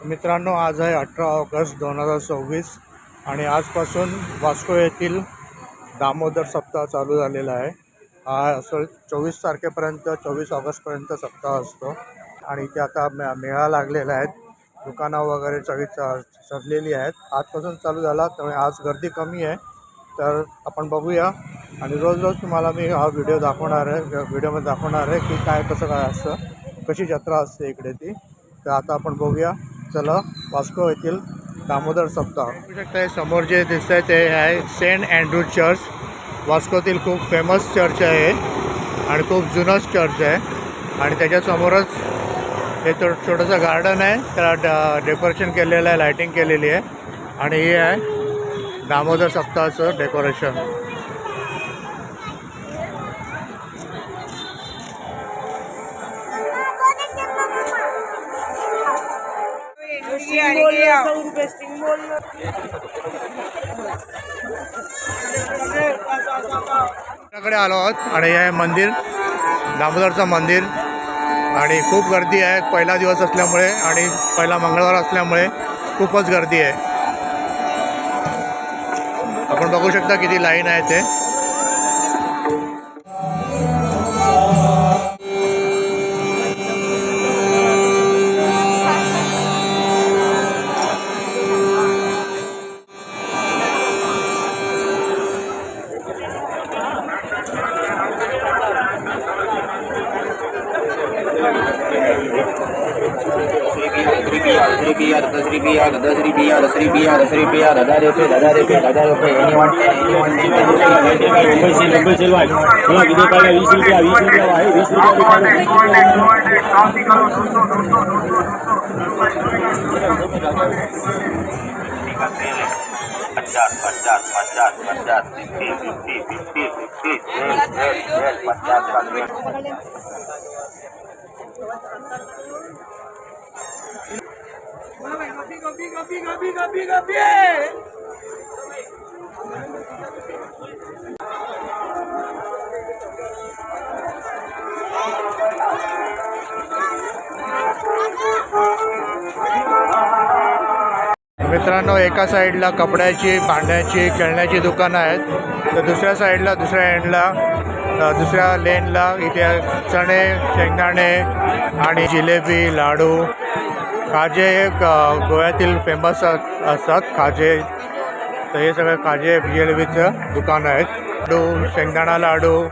मित्रांनो, आज आहे 18 ऑगस्ट 2024 आणि आजपासून वास्को येथील दामोदर सप्ताह चालू झालेला आहे। हा असं 24 तारखेपर्यंत 24 ऑगस्टपर्यंत सप्ताह असतो आणि इथे आता मेळा लागलेला आहे। दुकानं वगैरे सगळी सजलेली आहेत। आजपासून चालू झाला त्यामुळे आज गर्दी कमी आहे। तर आपण बघूया आणि रोज रोज तुम्हाला मी हा व्हिडिओ दाखवणार आहे, व्हिडिओमध्ये दाखवणार आहे की काय कसं काय असतं, कशी जत्रा असते इकडे ती। तर आता आपण बघूया, चला वास्को येथील दामोदर सप्ताह। बघू शकता समोर जे दिसत आहे ते आहे सेंट अँड्रू चर्च। वास्कोतील खूप फेमस चर्च आहे आणि खूप जुनं चर्च आहे आणि त्याच्यासमोरच हे छोटंसं गार्डन आहे, त्याला डेकोरेशन केलेलं आहे, लाइटिंग केलेली आहे आणि हे आहे दामोदर सप्ताहाचं डेकोरेशन। कडे आलो आहोत आणि हे मंदिर दामोदरचं मंदिर आणि खूप गर्दी आहे। पहिला दिवस असल्यामुळे आणि पहिला मंगळवार असल्यामुळे खूपच गर्दी आहे। आपण बघू शकता किती लाईन आहे ते। मित्रांनो, एका साईडला कपड्याची, भांड्याची, खेळण्याची दुकानं आहेत, तर दुसऱ्या साईडला, दुसऱ्या एंडला, दुसऱ्या लेनला इथे चणे, शेंगदाणे आणि जिलेबी, लाडू, खाजे हे गोव्यातील फेमस असतात खाजे। तर हे सगळं खाजे जिलेबीचं दुकान आहेत। लाडू, शेंगदाणा लाडू